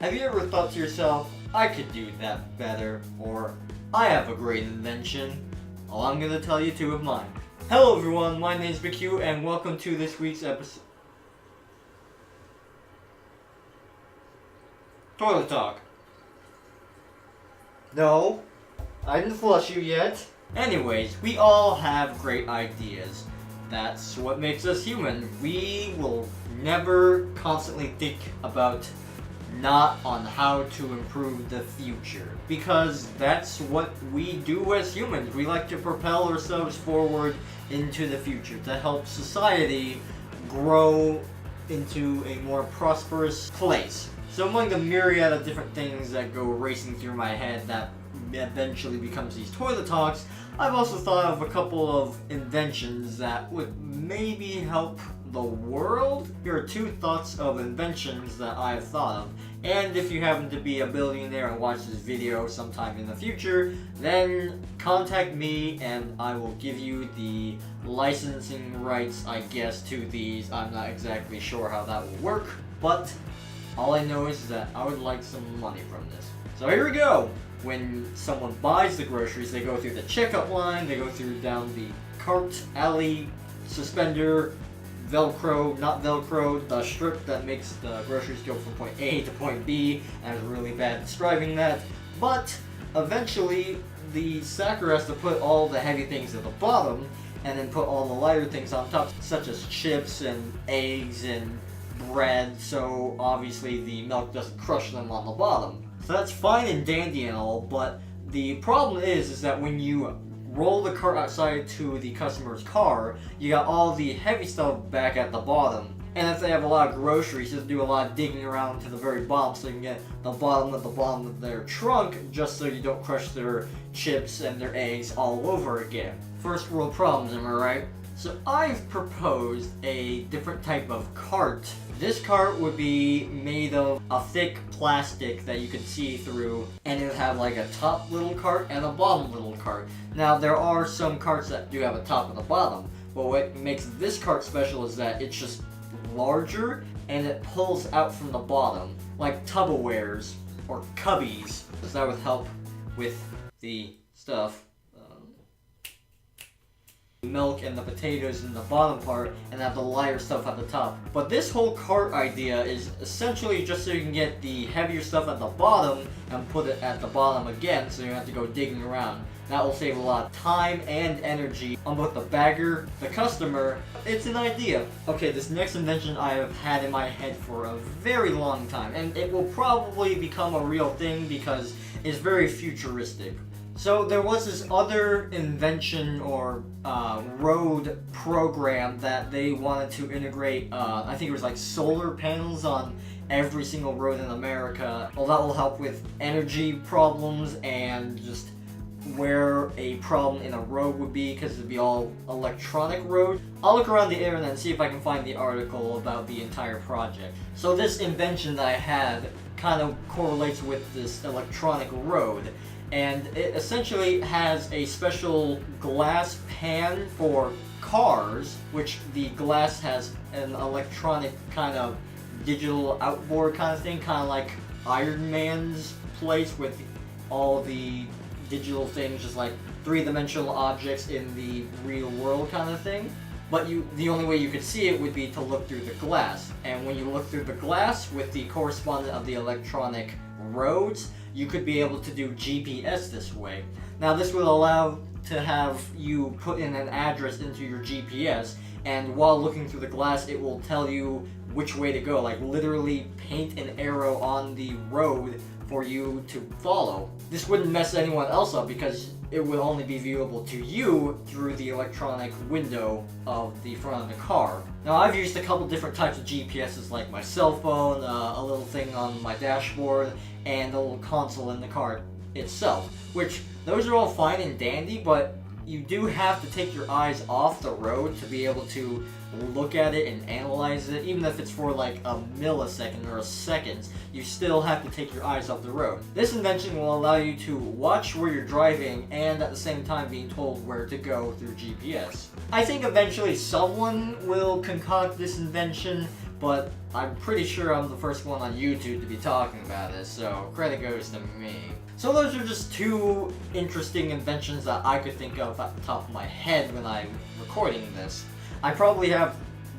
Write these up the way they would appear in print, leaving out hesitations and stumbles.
Have you ever thought to yourself, I could do that better, or I have a great invention? Well, I'm gonna tell you two of mine. Hello everyone, my name is McQ and welcome to this week's episode. Toilet talk. No, I didn't flush you yet. Anyways, we all have great ideas. That's what makes us human. We will never constantly think about not on how to improve the future, because that's what we do as humans. We like to propel ourselves forward into the future to help society grow into a more prosperous place. So among the myriad of different things that go racing through my head that eventually becomes these toilet talks, I've also thought of a couple of inventions that would maybe help the world. Here are two thoughts of inventions that I've thought of. And if you happen to be a billionaire and watch this video sometime in the future, then contact me and I will give you the licensing rights, I guess, to these. I'm not exactly sure how that will work, but all I know is that I would like some money from this. So here we go. When someone buys the groceries, they go through the checkout line, they go through down the cart, alley, suspender, Velcro, not Velcro, the strip that makes the groceries go from point A to point B, and I'm really bad at describing that. But eventually, the stacker has to put all the heavy things at the bottom, and then put all the lighter things on top, such as chips and eggs and bread, so obviously the milk doesn't crush them on the bottom. So that's fine and dandy and all, but the problem is that when you roll the cart outside to the customer's car, you got all the heavy stuff back at the bottom. And if they have a lot of groceries, just do a lot of digging around to the very bottom so you can get the bottom of their trunk, just so you don't crush their chips and their eggs all over again. First world problems, am I right? So I've proposed a different type of cart. This cart would be made of a thick plastic that you could see through, and it would have like a top little cart and a bottom little cart. Now there are some carts that do have a top and a bottom, but what makes this cart special is that it's just larger and it pulls out from the bottom, like Tupperwares or Cubbies. So that would help with the stuff. Milk and the potatoes in the bottom part and have the lighter stuff at the top. But this whole cart idea is essentially just so you can get the heavier stuff at the bottom and put it at the bottom again, so you don't have to go digging around. That will save a lot of time and energy on both the bagger, the customer. It's an idea. Okay, this next invention I have had in my head for a very long time, and it will probably become a real thing because it's very futuristic. So there was this other invention or road program that they wanted to integrate, I think it was like solar panels on every single road in America. Well, that will help with energy problems and just where a problem in a road would be, because it'd be all electronic road. I'll look around the internet and see if I can find the article about the entire project. So this invention that I had kind of correlates with this electronic road. And it essentially has a special glass pan for cars, which the glass has an electronic kind of digital outboard kind of thing, kind of like Iron Man's place with all the digital things, just like three-dimensional objects in the real world kind of thing. But the only way you could see it would be to look through the glass. And when you look through the glass with the correspondent of the electronic roads, you could be able to do GPS this way. Now this would allow to have you put in an address into your GPS, and while looking through the glass it will tell you which way to go, like literally paint an arrow on the road for you to follow. This wouldn't mess anyone else up because it would only be viewable to you through the electronic window of the front of the car. Now I've used a couple different types of GPSs, like my cell phone, a little thing on my dashboard, and a little console in the car itself, which those are all fine and dandy, but you do have to take your eyes off the road to be able to look at it and analyze it. Even if it's for like a millisecond or a second, you still have to take your eyes off the road. This invention will allow you to watch where you're driving and at the same time being told where to go through GPS. I think eventually someone will concoct this invention, but I'm pretty sure I'm the first one on YouTube to be talking about it, so credit goes to me. So those are just two interesting inventions that I could think of at the top of my head when I'm recording this. I probably have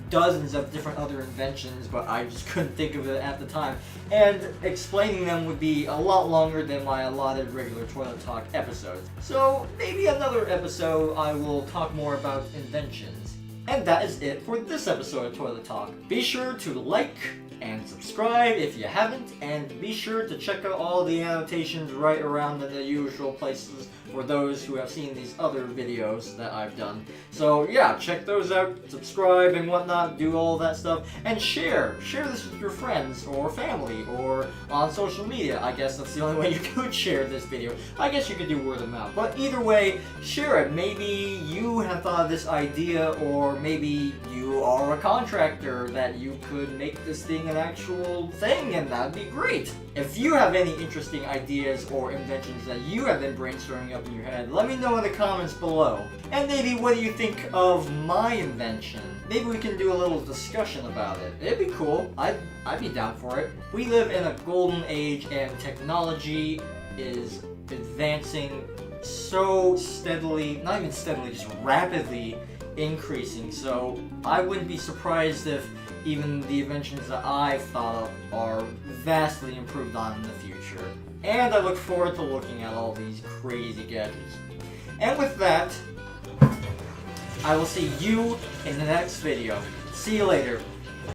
dozens of different other inventions, but I just couldn't think of it at the time. And explaining them would be a lot longer than my allotted regular Toilet Talk episodes. So maybe another episode I will talk more about inventions. And that is it for this episode of Toilet Talk. Be sure to like and subscribe if you haven't, and be sure to check out all the annotations right around in the usual places for those who have seen these other videos that I've done. So yeah, check those out, subscribe and whatnot, do all that stuff, and share this with your friends or family or on social media. I guess that's the only way you could share this video. I guess you could do word of mouth, but either way, share it. Maybe you have thought of this idea, or maybe you are a contractor that you could make this thing an actual thing, and that'd be great. If you have any interesting ideas or inventions that you have been brainstorming up in your head, let me know in the comments below. And maybe what do you think of my invention? Maybe we can do a little discussion about it. It'd be cool. I'd be down for it. We live in a golden age, and technology is advancing so steadily, not even steadily, just rapidly increasing. So I wouldn't be surprised if even the inventions that I've thought of are vastly improved on in the future. And I look forward to looking at all these crazy gadgets. And with that, I will see you in the next video. See you later.